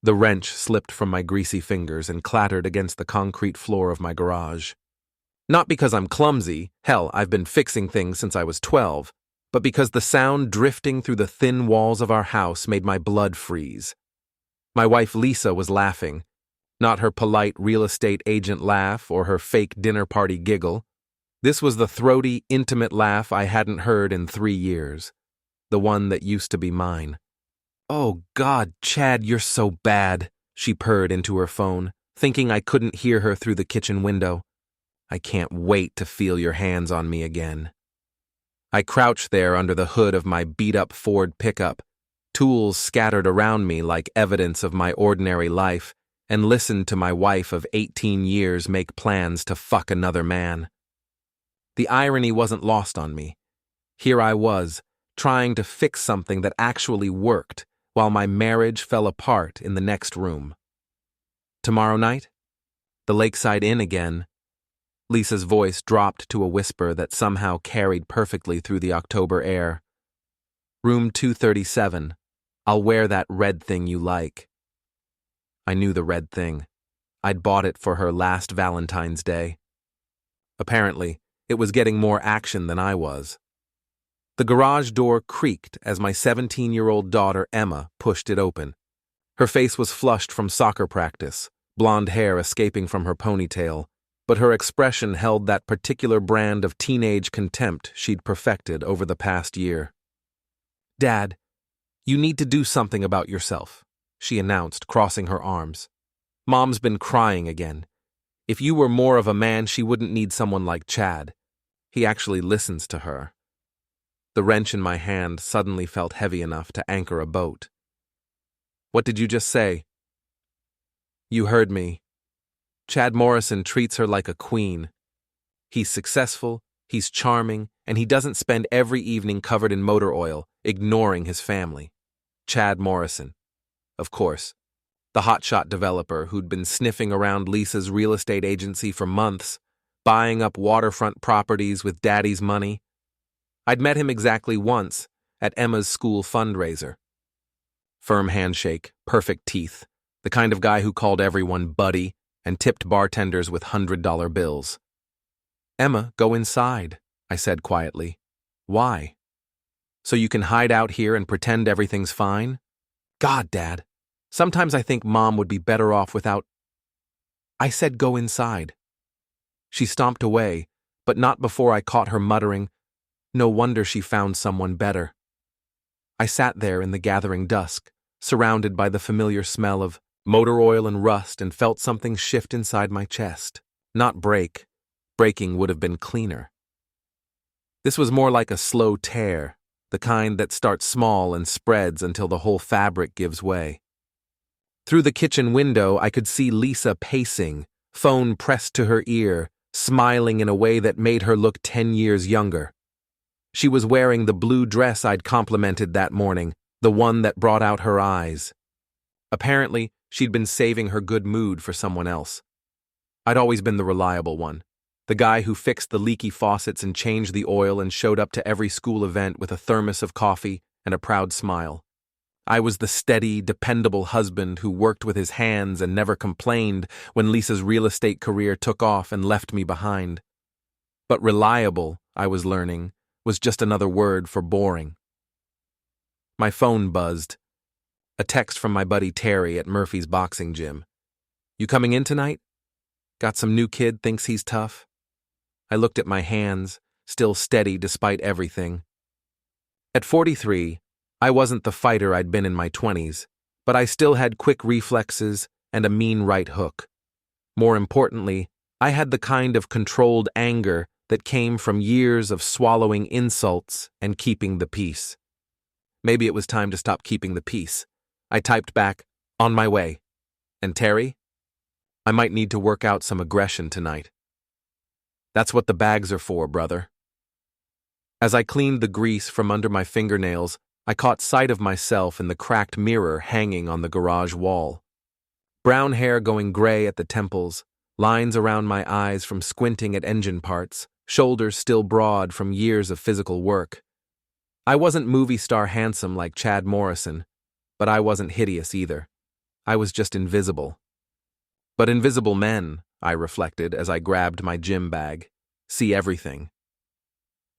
The wrench slipped from my greasy fingers and clattered against the concrete floor of my garage. Not because I'm clumsy, hell, I've been fixing things since I was 12, but because the sound drifting through the thin walls of our house made my blood freeze. My wife Lisa was laughing, not her polite real estate agent laugh or her fake dinner party giggle. This was the throaty, intimate laugh I hadn't heard in 3 years, the one that used to be mine. "Oh God, Chad, you're so bad," she purred into her phone, thinking I couldn't hear her through the kitchen window. "I can't wait to feel your hands on me again." I crouched there under the hood of my beat-up Ford pickup, tools scattered around me like evidence of my ordinary life, and listened to my wife of 18 years make plans to fuck another man. The irony wasn't lost on me. Here I was, trying to fix something that actually worked, while my marriage fell apart in the next room. "Tomorrow night? The Lakeside Inn again." Lisa's voice dropped to a whisper that somehow carried perfectly through the October air. "Room 237. I'll wear that red thing you like." I knew the red thing. I'd bought it for her last Valentine's Day. Apparently, it was getting more action than I was. The garage door creaked as my 17-year-old daughter Emma pushed it open. Her face was flushed from soccer practice, blonde hair escaping from her ponytail, but her expression held that particular brand of teenage contempt she'd perfected over the past year. "Dad, you need to do something about yourself," she announced, crossing her arms. "Mom's been crying again. If you were more of a man, she wouldn't need someone like Chad. He actually listens to her." The wrench in my hand suddenly felt heavy enough to anchor a boat. "What did you just say?" "You heard me. Chad Morrison treats her like a queen. He's successful, he's charming, and he doesn't spend every evening covered in motor oil, ignoring his family. Chad Morrison. Of course. The hotshot developer who'd been sniffing around Lisa's real estate agency for months, buying up waterfront properties with Daddy's money. I'd met him exactly once, at Emma's school fundraiser. Firm handshake, perfect teeth, the kind of guy who called everyone buddy and tipped bartenders with $100 bills. "Emma, go inside," I said quietly. "Why? So you can hide out here and pretend everything's fine? God, Dad, sometimes I think Mom would be better off without—" I said go inside. She stomped away, but not before I caught her muttering, "No wonder she found someone better." I sat there in the gathering dusk, surrounded by the familiar smell of motor oil and rust, and felt something shift inside my chest. Not break. Breaking would have been cleaner. This was more like a slow tear, the kind that starts small and spreads until the whole fabric gives way. Through the kitchen window, I could see Lisa pacing, phone pressed to her ear, smiling in a way that made her look 10 years younger. She was wearing the blue dress I'd complimented that morning, the one that brought out her eyes. Apparently, she'd been saving her good mood for someone else. I'd always been the reliable one, the guy who fixed the leaky faucets and changed the oil and showed up to every school event with a thermos of coffee and a proud smile. I was the steady, dependable husband who worked with his hands and never complained when Lisa's real estate career took off and left me behind. But reliable, I was learning, was just another word for boring. My phone buzzed. A text from my buddy Terry at Murphy's boxing gym. "You coming in tonight? Got some new kid, thinks he's tough?" I looked at my hands, still steady despite everything. At 43, I wasn't the fighter I'd been in my 20s, but I still had quick reflexes and a mean right hook. More importantly, I had the kind of controlled anger that came from years of swallowing insults and keeping the peace. Maybe it was time to stop keeping the peace. I typed back, "On my way." "And Terry? I might need to work out some aggression tonight." "That's what the bags are for, brother." As I cleaned the grease from under my fingernails, I caught sight of myself in the cracked mirror hanging on the garage wall. Brown hair going gray at the temples, lines around my eyes from squinting at engine parts, shoulders still broad from years of physical work. I wasn't movie star handsome like Chad Morrison, but I wasn't hideous either. I was just invisible. But invisible men, I reflected as I grabbed my gym bag, see everything.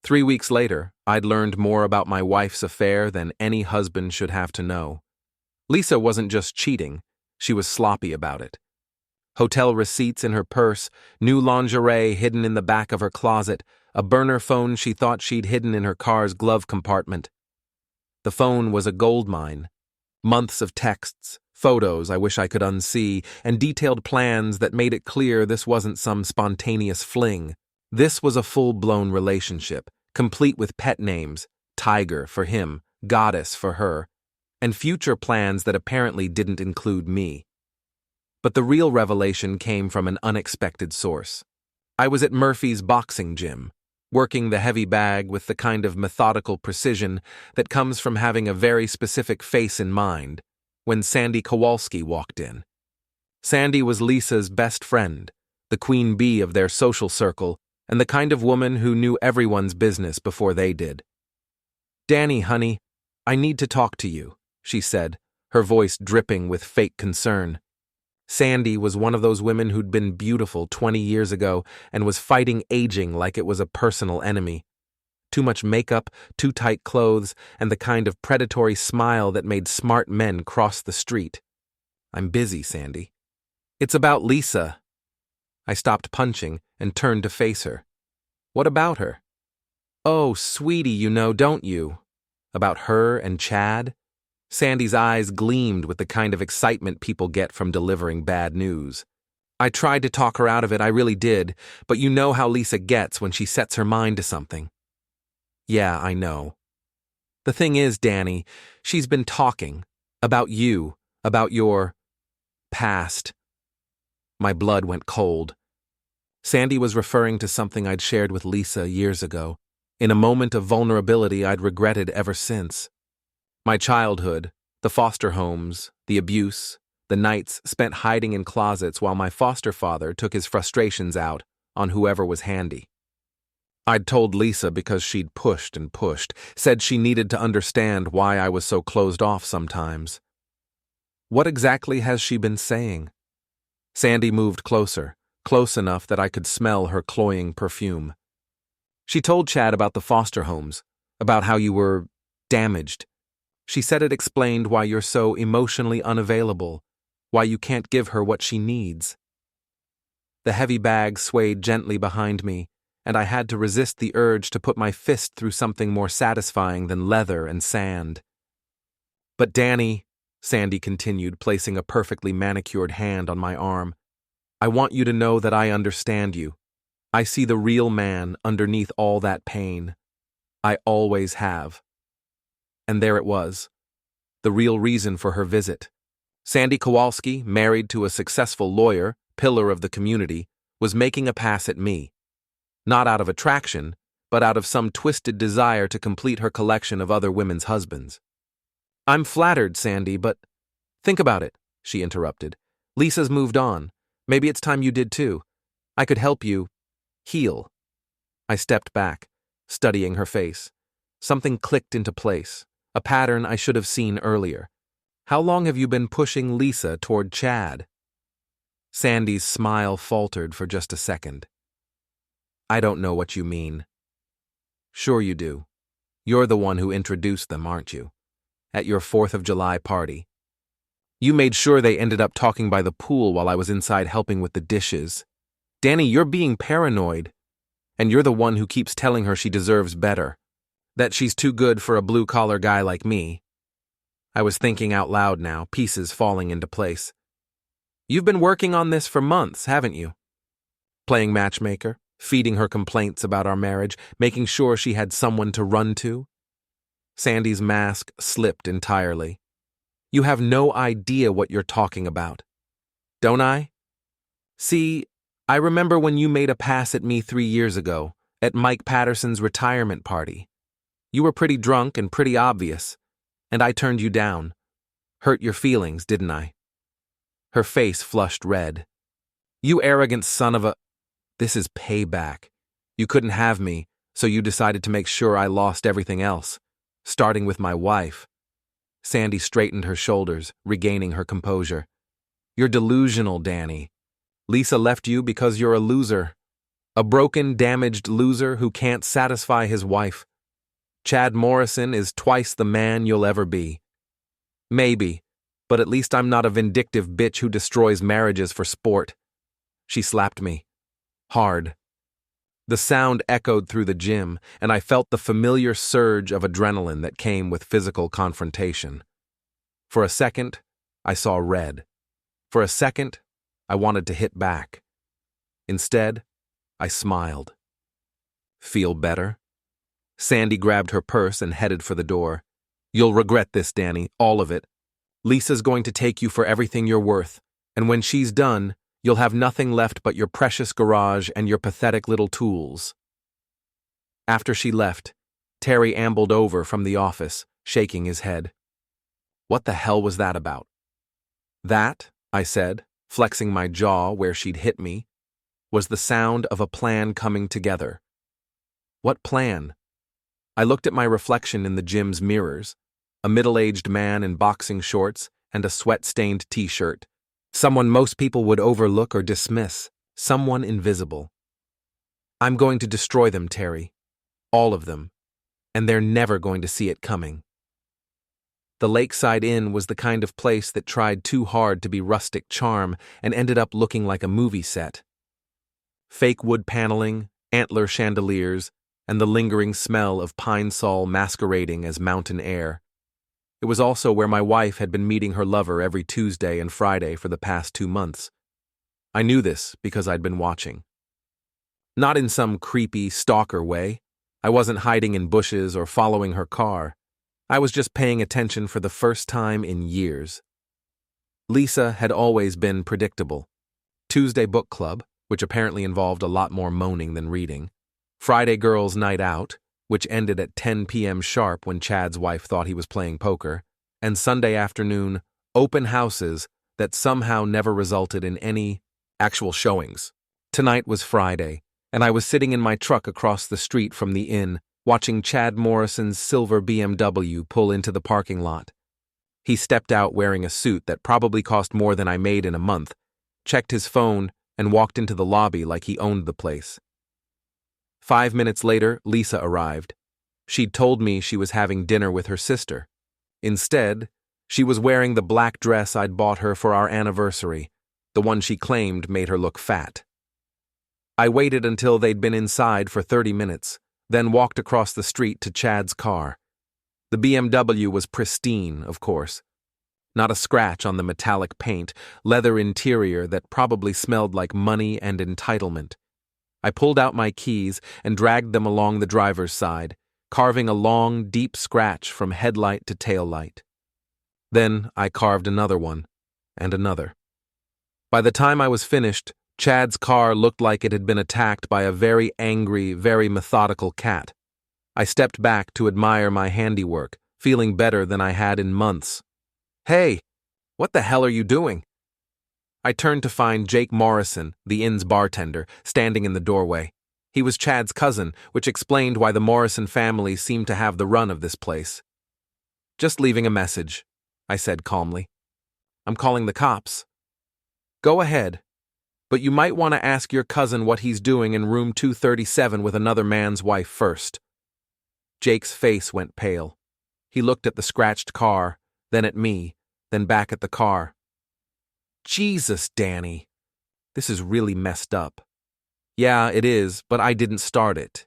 3 weeks later, I'd learned more about my wife's affair than any husband should have to know. Lisa wasn't just cheating, she was sloppy about it. Hotel receipts in her purse, new lingerie hidden in the back of her closet, a burner phone she thought she'd hidden in her car's glove compartment. The phone was a goldmine. Months of texts, photos I wish I could unsee, and detailed plans that made it clear this wasn't some spontaneous fling. This was a full-blown relationship, complete with pet names, Tiger for him, Goddess for her, and future plans that apparently didn't include me. But the real revelation came from an unexpected source. I was at Murphy's boxing gym, working the heavy bag with the kind of methodical precision that comes from having a very specific face in mind, when Sandy Kowalski walked in. Sandy was Lisa's best friend, the queen bee of their social circle, and the kind of woman who knew everyone's business before they did. "Danny, honey, I need to talk to you," she said, her voice dripping with fake concern. Sandy was one of those women who'd been beautiful 20 years ago and was fighting aging like it was a personal enemy. Too much makeup, too tight clothes, and the kind of predatory smile that made smart men cross the street. "I'm busy, Sandy." "It's about Lisa." I stopped punching and turned to face her. "What about her?" "Oh, sweetie, you know, don't you? About her and Chad?" Sandy's eyes gleamed with the kind of excitement people get from delivering bad news. "I tried to talk her out of it, I really did, but you know how Lisa gets when she sets her mind to something." "Yeah, I know. The thing is, Danny, she's been talking. About you, about your past." My blood went cold. Sandy was referring to something I'd shared with Lisa years ago, in a moment of vulnerability I'd regretted ever since. My childhood, the foster homes, the abuse, the nights spent hiding in closets while my foster father took his frustrations out on whoever was handy. I'd told Lisa because she'd pushed and pushed, said she needed to understand why I was so closed off sometimes. What exactly has she been saying? Sandy moved closer, close enough that I could smell her cloying perfume. She told Chad about the foster homes, about how you were damaged. She said it explained why you're so emotionally unavailable, why you can't give her what she needs. The heavy bag swayed gently behind me, and I had to resist the urge to put my fist through something more satisfying than leather and sand. "But Danny," Sandy continued, placing a perfectly manicured hand on my arm, "I want you to know that I understand you. I see the real man underneath all that pain. I always have." And there it was, the real reason for her visit. Sandy Kowalski, married to a successful lawyer, pillar of the community, was making a pass at me. Not out of attraction, but out of some twisted desire to complete her collection of other women's husbands. "I'm flattered, Sandy, but..." "Think about it," she interrupted. "Lisa's moved on. Maybe it's time you did too. I could help you heal." I stepped back, studying her face. Something clicked into place. A pattern I should have seen earlier. "How long have you been pushing Lisa toward Chad?" Sandy's smile faltered for just a second. "I don't know what you mean." "Sure you do. You're the one who introduced them, aren't you? At your 4th of July party. You made sure they ended up talking by the pool while I was inside helping with the dishes. Danny, you're being paranoid. And you're the one who keeps telling her she deserves better. That she's too good for a blue-collar guy like me." I was thinking out loud now, pieces falling into place. "You've been working on this for months, haven't you? Playing matchmaker, feeding her complaints about our marriage, making sure she had someone to run to?" Sandy's mask slipped entirely. "You have no idea what you're talking about." "Don't I? See, I remember when you made a pass at me 3 years ago, at Mike Patterson's retirement party. You were pretty drunk and pretty obvious, and I turned you down. Hurt your feelings, didn't I?" Her face flushed red. "You arrogant son of a..." "This is payback. You couldn't have me, so you decided to make sure I lost everything else, starting with my wife." Sandy straightened her shoulders, regaining her composure. You're delusional, Danny. Lisa left you because you're a loser. A broken, damaged loser who can't satisfy his wife. Chad Morrison is twice the man you'll ever be. Maybe, but at least I'm not a vindictive bitch who destroys marriages for sport. She slapped me. Hard. The sound echoed through the gym, and I felt the familiar surge of adrenaline that came with physical confrontation. For a second, I saw red. For a second, I wanted to hit back. Instead, I smiled. Feel better? Sandy grabbed her purse and headed for the door. You'll regret this, Danny, all of it. Lisa's going to take you for everything you're worth, and when she's done, you'll have nothing left but your precious garage and your pathetic little tools. After she left, Terry ambled over from the office, shaking his head. What the hell was that about? That, I said, flexing my jaw where she'd hit me, was the sound of a plan coming together. What plan? I looked at my reflection in the gym's mirrors, a middle-aged man in boxing shorts and a sweat-stained t-shirt. Someone most people would overlook or dismiss, someone invisible. I'm going to destroy them, Terry. All of them. And they're never going to see it coming. The Lakeside Inn was the kind of place that tried too hard to be rustic charm and ended up looking like a movie set. Fake wood paneling, antler chandeliers, and the lingering smell of pine sol masquerading as mountain air. It was also where my wife had been meeting her lover every Tuesday and Friday for the past 2 months. I knew this because I'd been watching. Not in some creepy stalker way. I wasn't hiding in bushes or following her car. I was just paying attention for the first time in years. Lisa had always been predictable. Tuesday book club, which apparently involved a lot more moaning than reading. Friday girls' night out, which ended at 10 p.m. sharp when Chad's wife thought he was playing poker. And Sunday afternoon, open houses that somehow never resulted in any actual showings. Tonight was Friday, and I was sitting in my truck across the street from the inn, watching Chad Morrison's silver BMW pull into the parking lot. He stepped out wearing a suit that probably cost more than I made in a month, checked his phone, and walked into the lobby like he owned the place. 5 minutes later, Lisa arrived. She'd told me she was having dinner with her sister. Instead, she was wearing the black dress I'd bought her for our anniversary, the one she claimed made her look fat. I waited until they'd been inside for 30 minutes, then walked across the street to Chad's car. The BMW was pristine, of course. Not a scratch on the metallic paint, leather interior that probably smelled like money and entitlement. I pulled out my keys and dragged them along the driver's side, carving a long, deep scratch from headlight to taillight. Then I carved another one, and another. By the time I was finished, Chad's car looked like it had been attacked by a very angry, very methodical cat. I stepped back to admire my handiwork, feeling better than I had in months. Hey, what the hell are you doing? I turned to find Jake Morrison, the inn's bartender, standing in the doorway. He was Chad's cousin, which explained why the Morrison family seemed to have the run of this place. Just leaving a message, I said calmly. I'm calling the cops. Go ahead, but you might want to ask your cousin what he's doing in room 237 with another man's wife first. Jake's face went pale. He looked at the scratched car, then at me, then back at the car. Jesus, Danny. This is really messed up. Yeah, it is, but I didn't start it.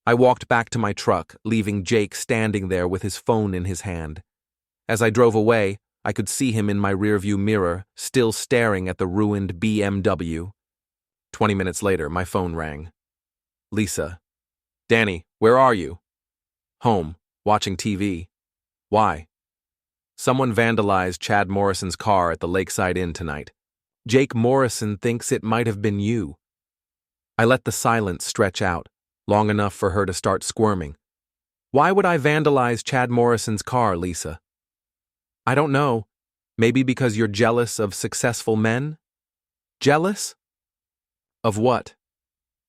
I walked back to my truck, leaving Jake standing there with his phone in his hand. As I drove away, I could see him in my rearview mirror, still staring at the ruined BMW. 20 minutes later, my phone rang. Lisa. Danny, where are you? Home, watching TV. Why? Someone vandalized Chad Morrison's car at the Lakeside Inn tonight. Jake Morrison thinks it might have been you. I let the silence stretch out, long enough for her to start squirming. Why would I vandalize Chad Morrison's car, Lisa? I don't know. Maybe because you're jealous of successful men? Jealous? Of what?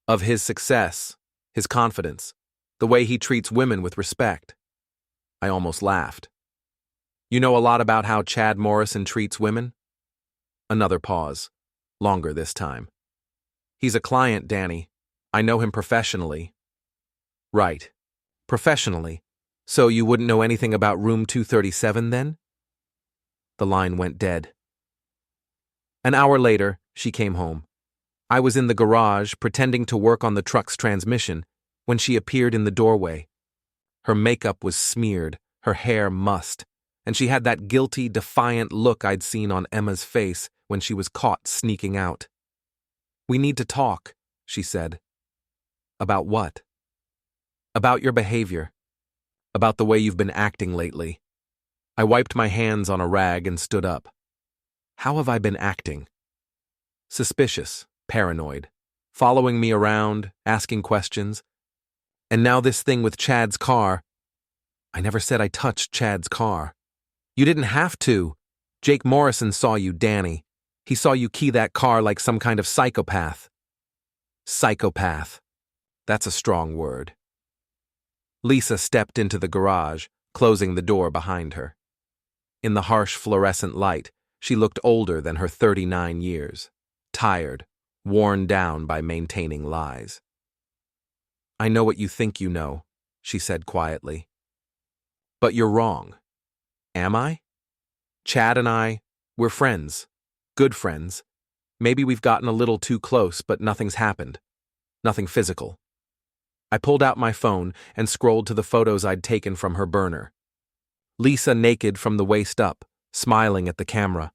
Of his success, his confidence, the way he treats women with respect. I almost laughed. You know a lot about how Chad Morrison treats women? Another pause. Longer this time. He's a client, Danny. I know him professionally. Right. Professionally. So you wouldn't know anything about room 237 then? The line went dead. An hour later, she came home. I was in the garage, pretending to work on the truck's transmission, when she appeared in the doorway. Her makeup was smeared, her hair mussed, and she had that guilty, defiant look I'd seen on Emma's face when she was caught sneaking out. "We need to talk," she said. "About what?" "About your behavior. About the way you've been acting lately." I wiped my hands on a rag and stood up. How have I been acting? Suspicious, paranoid, following me around, asking questions. And now this thing with Chad's car. I never said I touched Chad's car. You didn't have to. Jake Morrison saw you, Danny. He saw you key that car like some kind of psychopath. Psychopath. That's a strong word. Lisa stepped into the garage, closing the door behind her. In the harsh fluorescent light, she looked older than her 39 years, tired, worn down by maintaining lies. "I know what you think you know," she said quietly. "But you're wrong." "Am I?" "Chad and I, we're friends. Good friends. Maybe we've gotten a little too close, but nothing's happened. Nothing physical." I pulled out my phone and scrolled to the photos I'd taken from her burner. Lisa naked from the waist up, smiling at the camera.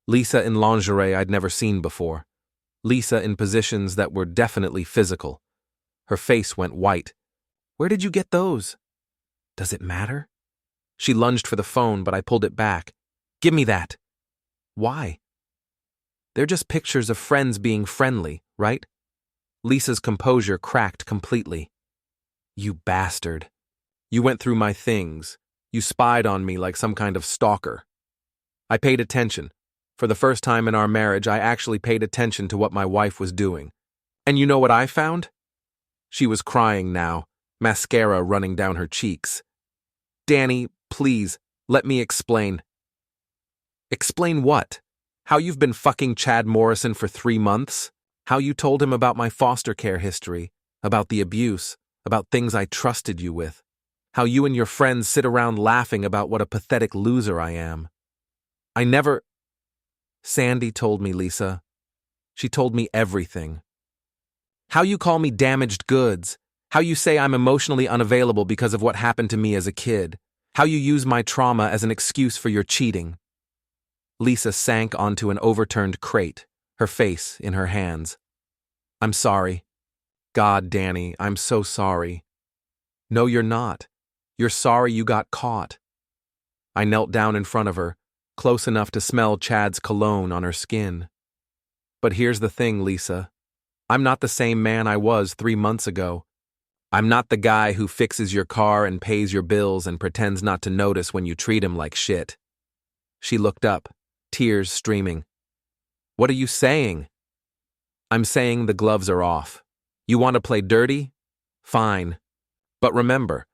Lisa in lingerie I'd never seen before. Lisa in positions that were definitely physical. Her face went white. "Where did you get those?" "Does it matter?" She lunged for the phone, but I pulled it back. "Give me that." "Why?" "They're just pictures of friends being friendly, right?" Lisa's composure cracked completely. "You bastard. You went through my things. You spied on me like some kind of stalker." I paid attention. For the first time in our marriage, I actually paid attention to what my wife was doing. And you know what I found? She was crying now, mascara running down her cheeks. "Danny, please, let me explain." "Explain what? How you've been fucking Chad Morrison for 3 months? How you told him about my foster care history, about the abuse, about things I trusted you with. How you and your friends sit around laughing about what a pathetic loser I am. I never—" "Sandy told me, Lisa. She told me everything. How you call me damaged goods. How you say I'm emotionally unavailable because of what happened to me as a kid. How you use my trauma as an excuse for your cheating." Lisa sank onto an overturned crate, her face in her hands. "I'm sorry. God, Danny, I'm so sorry." "No, you're not. You're sorry you got caught." I knelt down in front of her, close enough to smell Chad's cologne on her skin. "But here's the thing, Lisa. I'm not the same man I was 3 months ago. I'm not the guy who fixes your car and pays your bills and pretends not to notice when you treat him like shit." She looked up, tears streaming. "What are you saying?" "I'm saying the gloves are off. You want to play dirty? Fine. But remember,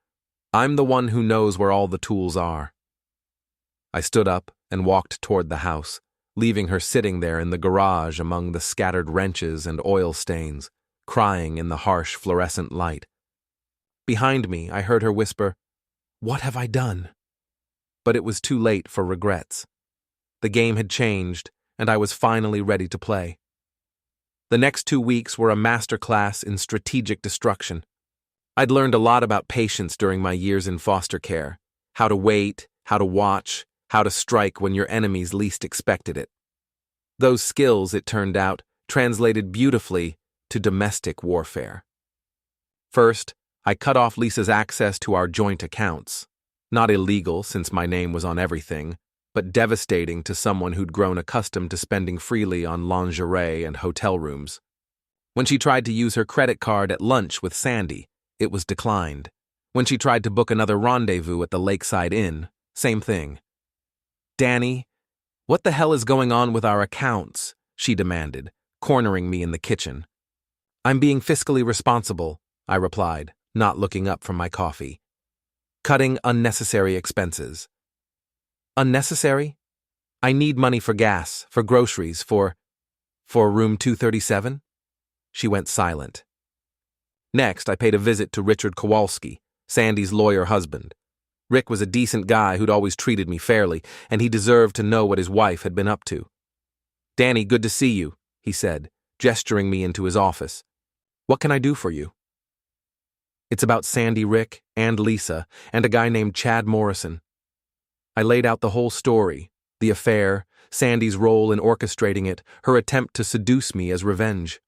I'm the one who knows where all the tools are." I stood up and walked toward the house, leaving her sitting there in the garage among the scattered wrenches and oil stains, crying in the harsh fluorescent light. Behind me, I heard her whisper, "What have I done?" But it was too late for regrets. The game had changed, and I was finally ready to play. The next 2 weeks were a masterclass in strategic destruction. I'd learned a lot about patience during my years in foster care, how to wait, how to watch, how to strike when your enemies least expected it. Those skills, it turned out, translated beautifully to domestic warfare. First, I cut off Lisa's access to our joint accounts. Not illegal, since my name was on everything, but devastating to someone who'd grown accustomed to spending freely on lingerie and hotel rooms. When she tried to use her credit card at lunch with Sandy, it was declined. When she tried to book another rendezvous at the Lakeside Inn, same thing. "Danny, what the hell is going on with our accounts?" she demanded, cornering me in the kitchen. "I'm being fiscally responsible," I replied, not looking up from my coffee. "Cutting unnecessary expenses." "Unnecessary?" I need money for gas, for groceries, for room 237? She went silent. Next, I paid a visit to Richard Kowalski, Sandy's lawyer husband. Rick was a decent guy who'd always treated me fairly, and he deserved to know what his wife had been up to. "Danny, good to see you," he said, gesturing me into his office. "What can I do for you?" "It's about Sandy, Rick, and Lisa, and a guy named Chad Morrison." I laid out the whole story, the affair, Sandy's role in orchestrating it, her attempt to seduce me as revenge.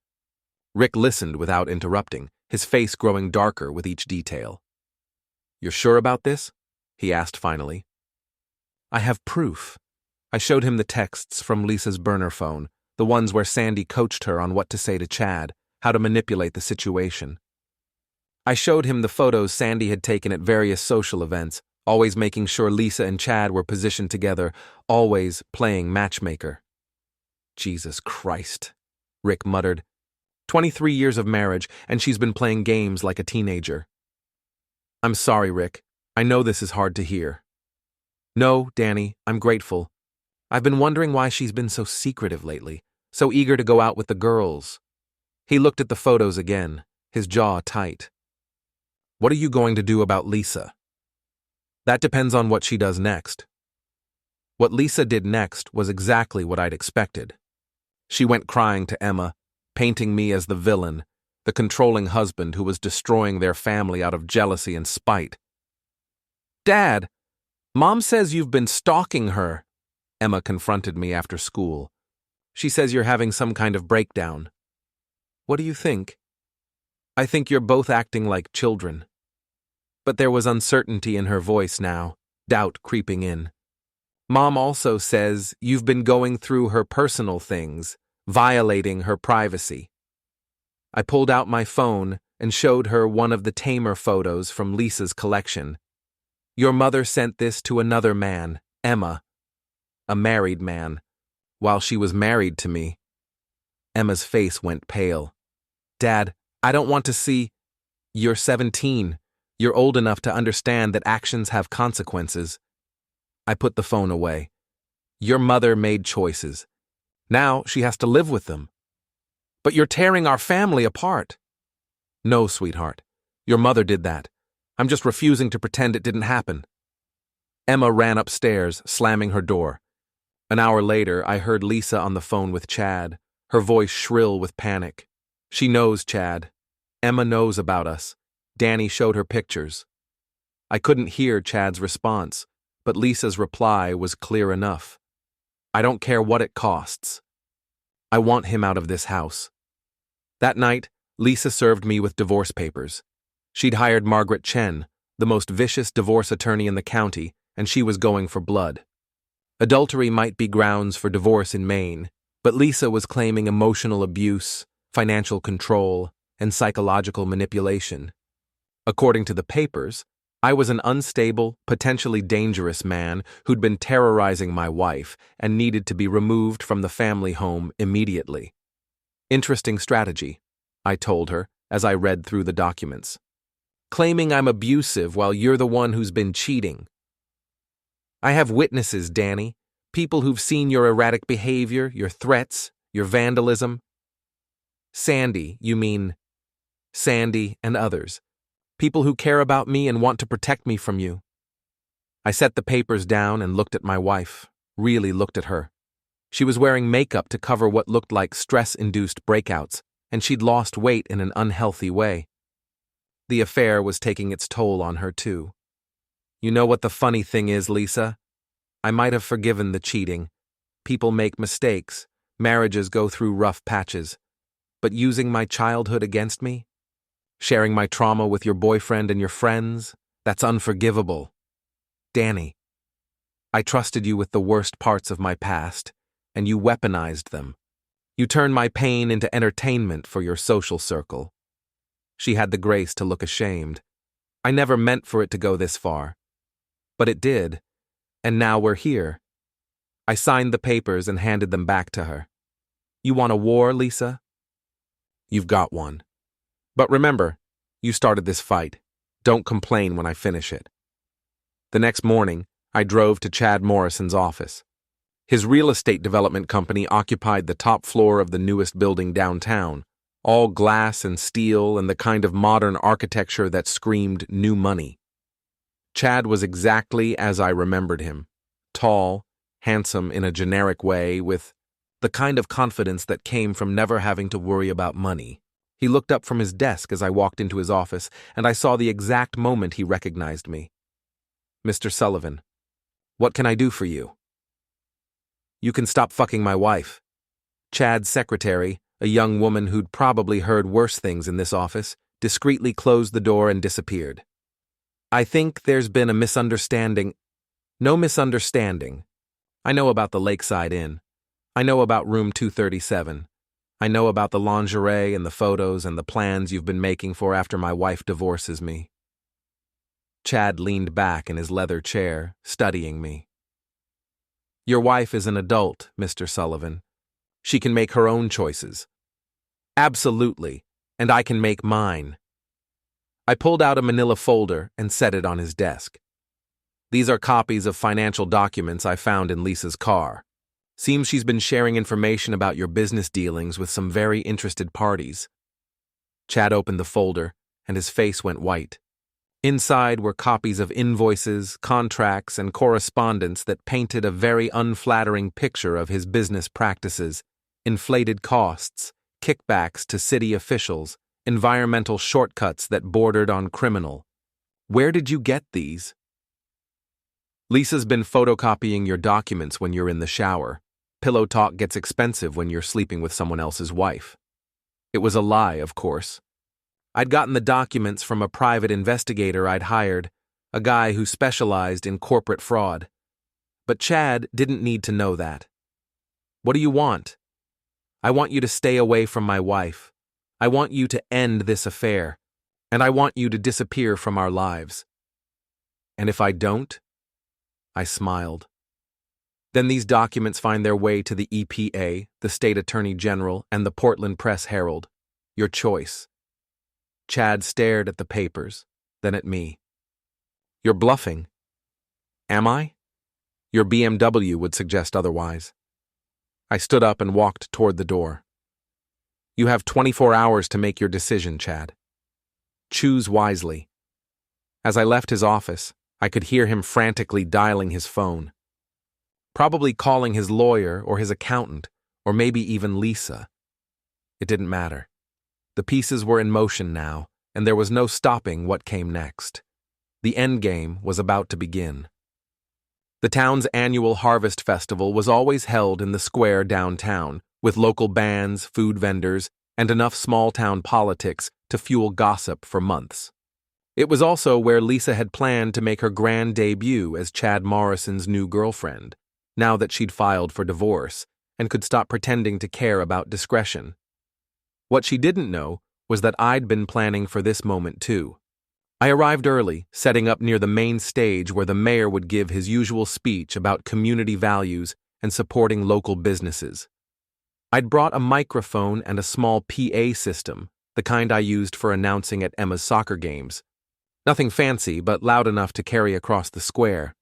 Rick listened without interrupting, his face growing darker with each detail. "You're sure about this?" he asked finally. "I have proof." I showed him the texts from Lisa's burner phone, the ones where Sandy coached her on what to say to Chad, how to manipulate the situation. I showed him the photos Sandy had taken at various social events, always making sure Lisa and Chad were positioned together, always playing matchmaker. "Jesus Christ," Rick muttered. 23 years of marriage, and she's been playing games like a teenager. "I'm sorry, Rick. I know this is hard to hear." "No, Danny, I'm grateful. I've been wondering why she's been so secretive lately, so eager to go out with the girls." He looked at the photos again, his jaw tight. "What are you going to do about Lisa?" "That depends on what she does next." What Lisa did next was exactly what I'd expected. She went crying to Emma, painting me as the villain, the controlling husband who was destroying their family out of jealousy and spite. "Dad, Mom says you've been stalking her," Emma confronted me after school. "She says you're having some kind of breakdown." "What do you think?" "I think you're both acting like children." But there was uncertainty in her voice now, doubt creeping in. "Mom also says you've been going through her personal things, violating her privacy." I pulled out my phone and showed her one of the tamer photos from Lisa's collection. "Your mother sent this to another man, Emma, a married man, while she was married to me." Emma's face went pale. "Dad, I don't want to see—" "You're 17. You're old enough to understand that actions have consequences." I put the phone away. "Your mother made choices. Now she has to live with them." "But you're tearing our family apart." "No, sweetheart. Your mother did that. I'm just refusing to pretend it didn't happen." Emma ran upstairs, slamming her door. An hour later, I heard Lisa on the phone with Chad, her voice shrill with panic. "She knows, Chad. Emma knows about us. Danny showed her pictures." I couldn't hear Chad's response, but Lisa's reply was clear enough. "I don't care what it costs. I want him out of this house." That night, Lisa served me with divorce papers. She'd hired Margaret Chen, the most vicious divorce attorney in the county, and she was going for blood. Adultery might be grounds for divorce in Maine, but Lisa was claiming emotional abuse, financial control, and psychological manipulation. According to the papers, I was an unstable, potentially dangerous man who'd been terrorizing my wife and needed to be removed from the family home immediately. "Interesting strategy," I told her as I read through the documents. "Claiming I'm abusive while you're the one who's been cheating." "I have witnesses, Danny. People who've seen your erratic behavior, your threats, your vandalism." "Sandy, you mean Sandy and others. People who care about me and want to protect me from you." I set the papers down and looked at my wife, really looked at her. She was wearing makeup to cover what looked like stress-induced breakouts, and she'd lost weight in an unhealthy way. The affair was taking its toll on her, too. "You know what the funny thing is, Lisa? I might have forgiven the cheating. People make mistakes, marriages go through rough patches. But using my childhood against me? Sharing my trauma with your boyfriend and your friends? That's unforgivable. Danny, I trusted you with the worst parts of my past, and you weaponized them. You turned my pain into entertainment for your social circle." She had the grace to look ashamed. "I never meant for it to go this far. But it did, and now we're here." I signed the papers and handed them back to her. "You want a war, Lisa? You've got one. But remember, you started this fight. Don't complain when I finish it." The next morning, I drove to Chad Morrison's office. His real estate development company occupied the top floor of the newest building downtown, all glass and steel and the kind of modern architecture that screamed new money. Chad was exactly as I remembered him, tall, handsome in a generic way, with the kind of confidence that came from never having to worry about money. He looked up from his desk as I walked into his office, and I saw the exact moment he recognized me. "Mr. Sullivan, what can I do for you?" "You can stop fucking my wife." Chad's secretary, a young woman who'd probably heard worse things in this office, discreetly closed the door and disappeared. "I think there's been a misunderstanding." "No misunderstanding. I know about the Lakeside Inn. I know about room 237. I know about the lingerie and the photos and the plans you've been making for after my wife divorces me." Chad leaned back in his leather chair, studying me. "Your wife is an adult, Mr. Sullivan. She can make her own choices." "Absolutely, and I can make mine." I pulled out a manila folder and set it on his desk. "These are copies of financial documents I found in Lisa's car. Seems she's been sharing information about your business dealings with some very interested parties." Chad opened the folder, and his face went white. Inside were copies of invoices, contracts, and correspondence that painted a very unflattering picture of his business practices: inflated costs, kickbacks to city officials, environmental shortcuts that bordered on criminal. "Where did you get these?" "Lisa's been photocopying your documents when you're in the shower. Pillow talk gets expensive when you're sleeping with someone else's wife." It was a lie, of course. I'd gotten the documents from a private investigator I'd hired, a guy who specialized in corporate fraud. But Chad didn't need to know that. "What do you want?" "I want you to stay away from my wife. I want you to end this affair. And I want you to disappear from our lives." "And if I don't?" I smiled. "Then these documents find their way to the EPA, the State Attorney General, and the Portland Press-Herald. Your choice." Chad stared at the papers, then at me. "You're bluffing." "Am I?" "Your BMW would suggest otherwise." I stood up and walked toward the door. "You have 24 hours to make your decision, Chad. Choose wisely." As I left his office, I could hear him frantically dialing his phone. Probably calling his lawyer or his accountant, or maybe even Lisa. It didn't matter. The pieces were in motion now, and there was no stopping what came next. The endgame was about to begin. The town's annual Harvest Festival was always held in the square downtown, with local bands, food vendors, and enough small-town politics to fuel gossip for months. It was also where Lisa had planned to make her grand debut as Chad Morrison's new girlfriend, now that she'd filed for divorce and could stop pretending to care about discretion. What she didn't know was that I'd been planning for this moment too. I arrived early, setting up near the main stage where the mayor would give his usual speech about community values and supporting local businesses. I'd brought a microphone and a small PA system, the kind I used for announcing at Emma's soccer games. Nothing fancy, but loud enough to carry across the square.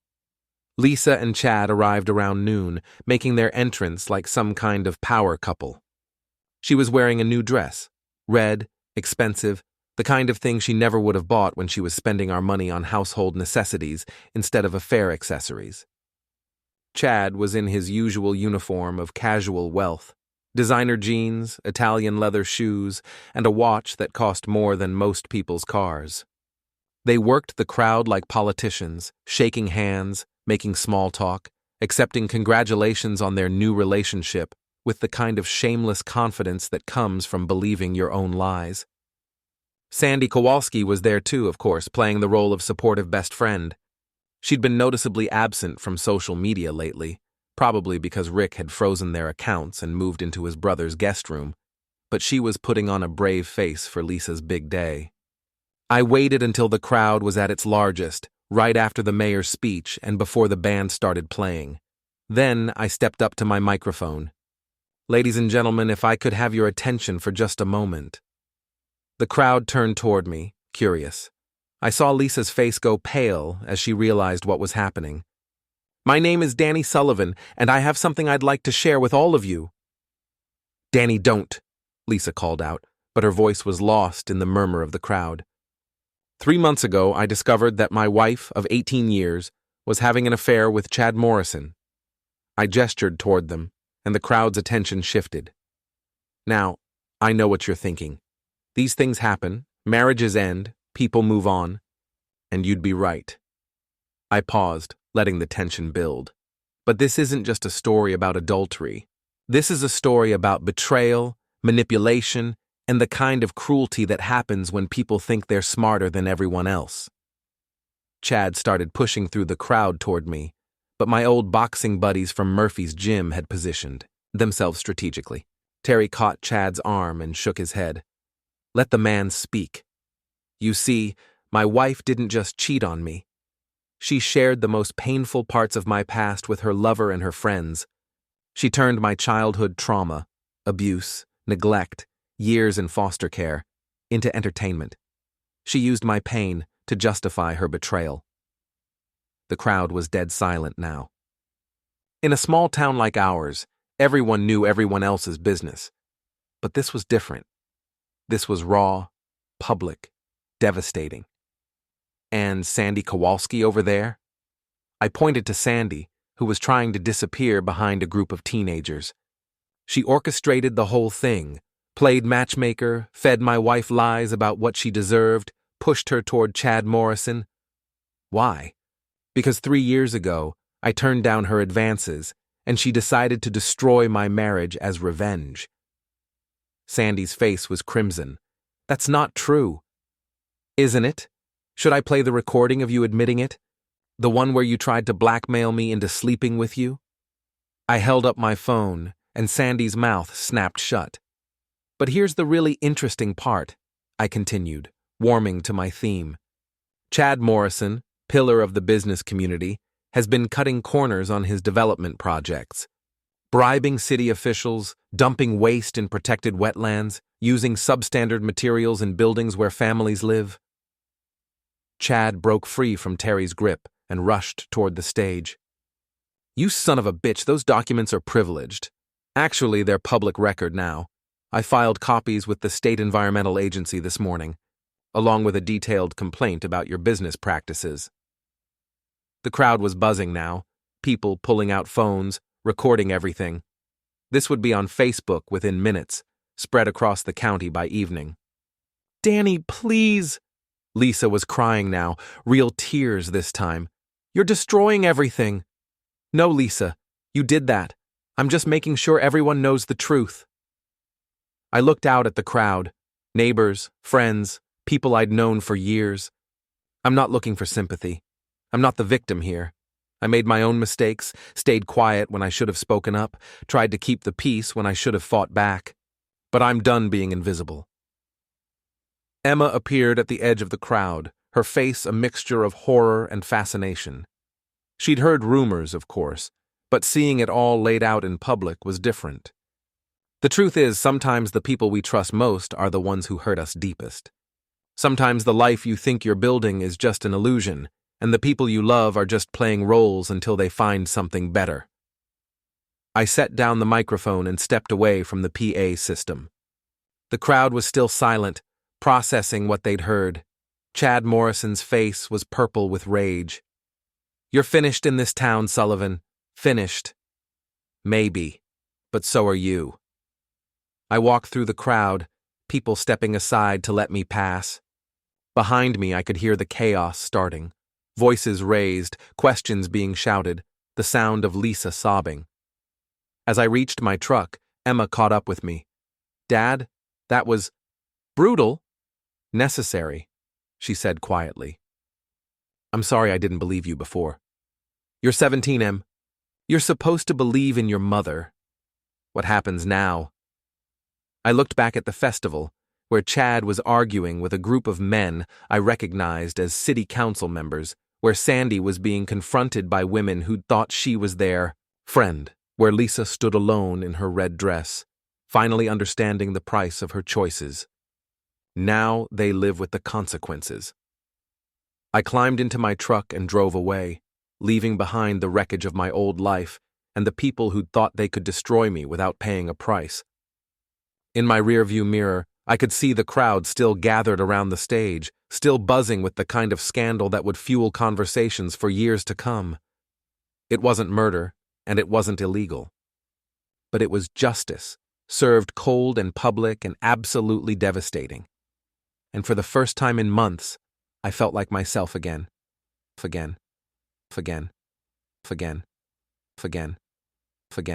Lisa and Chad arrived around noon, making their entrance like some kind of power couple. She was wearing a new dress, red, expensive, the kind of thing she never would have bought when she was spending our money on household necessities instead of affair accessories. Chad was in his usual uniform of casual wealth, designer jeans, Italian leather shoes, and a watch that cost more than most people's cars. They worked the crowd like politicians, shaking hands, making small talk, accepting congratulations on their new relationship with the kind of shameless confidence that comes from believing your own lies. Sandy Kowalski was there too, of course, playing the role of supportive best friend. She'd been noticeably absent from social media lately, probably because Rick had frozen their accounts and moved into his brother's guest room, but she was putting on a brave face for Lisa's big day. I waited until the crowd was at its largest, right after the mayor's speech and before the band started playing. Then I stepped up to my microphone. "Ladies and gentlemen, if I could have your attention for just a moment." The crowd turned toward me, curious. I saw Lisa's face go pale as she realized what was happening. My name is Danny Sullivan, and I have something I'd like to share with all of you. Danny, don't, Lisa called out, but her voice was lost in the murmur of the crowd. 3 months ago, I discovered that my wife of 18 years was having an affair with Chad Morrison. I gestured toward them, and the crowd's attention shifted. Now, I know what you're thinking. These things happen, marriages end, people move on, and you'd be right. I paused, letting the tension build. But this isn't just a story about adultery. This is a story about betrayal, manipulation, and the kind of cruelty that happens when people think they're smarter than everyone else. Chad started pushing through the crowd toward me, but my old boxing buddies from Murphy's gym had positioned themselves strategically. Terry caught Chad's arm and shook his head. Let the man speak. You see, my wife didn't just cheat on me. She shared the most painful parts of my past with her lover and her friends. She turned my childhood trauma, abuse, neglect, years in foster care, into entertainment. She used my pain to justify her betrayal. The crowd was dead silent now. In a small town like ours, everyone knew everyone else's business. But this was different. This was raw, public, devastating. And Sandy Kowalski over there? I pointed to Sandy, who was trying to disappear behind a group of teenagers. She orchestrated the whole thing, played matchmaker, fed my wife lies about what she deserved, pushed her toward Chad Morrison. Why? Because 3 years ago, I turned down her advances, and she decided to destroy my marriage as revenge. Sandy's face was crimson. That's not true. Isn't it? Should I play the recording of you admitting it? The one where you tried to blackmail me into sleeping with you? I held up my phone, and Sandy's mouth snapped shut. But here's the really interesting part, I continued, warming to my theme. Chad Morrison, pillar of the business community, has been cutting corners on his development projects. Bribing city officials, dumping waste in protected wetlands, using substandard materials in buildings where families live. Chad broke free from Terry's grip and rushed toward the stage. You son of a bitch, those documents are privileged. Actually, they're public record now. I filed copies with the State Environmental Agency this morning, along with a detailed complaint about your business practices. The crowd was buzzing now, people pulling out phones, recording everything. This would be on Facebook within minutes, spread across the county by evening. Danny, please! Lisa was crying now, real tears this time. You're destroying everything. No, Lisa, you did that. I'm just making sure everyone knows the truth. I looked out at the crowd, neighbors, friends, people I'd known for years. I'm not looking for sympathy. I'm not the victim here. I made my own mistakes, stayed quiet when I should have spoken up, tried to keep the peace when I should have fought back. But I'm done being invisible. Emma appeared at the edge of the crowd, her face a mixture of horror and fascination. She'd heard rumors, of course, but seeing it all laid out in public was different. The truth is, sometimes the people we trust most are the ones who hurt us deepest. Sometimes the life you think you're building is just an illusion, and the people you love are just playing roles until they find something better. I set down the microphone and stepped away from the PA system. The crowd was still silent, processing what they'd heard. Chad Morrison's face was purple with rage. You're finished in this town, Sullivan. Finished. Maybe, but so are you. I walked through the crowd, people stepping aside to let me pass. Behind me, I could hear the chaos starting. Voices raised, questions being shouted, the sound of Lisa sobbing. As I reached my truck, Emma caught up with me. Dad, that was brutal. Necessary, she said quietly. I'm sorry I didn't believe you before. You're 17, Em. You're supposed to believe in your mother. What happens now? I looked back at the festival, where Chad was arguing with a group of men I recognized as city council members, where Sandy was being confronted by women who'd thought she was their friend, where Lisa stood alone in her red dress, finally understanding the price of her choices. Now they live with the consequences. I climbed into my truck and drove away. leaving behind the wreckage of my old life and the people who'd thought they could destroy me without paying a price. In my rearview mirror, I could see the crowd still gathered around the stage, still buzzing with the kind of scandal that would fuel conversations for years to come. It wasn't murder, and it wasn't illegal. But it was justice, served cold and public and absolutely devastating. And for the first time in months, I felt like myself again. Again.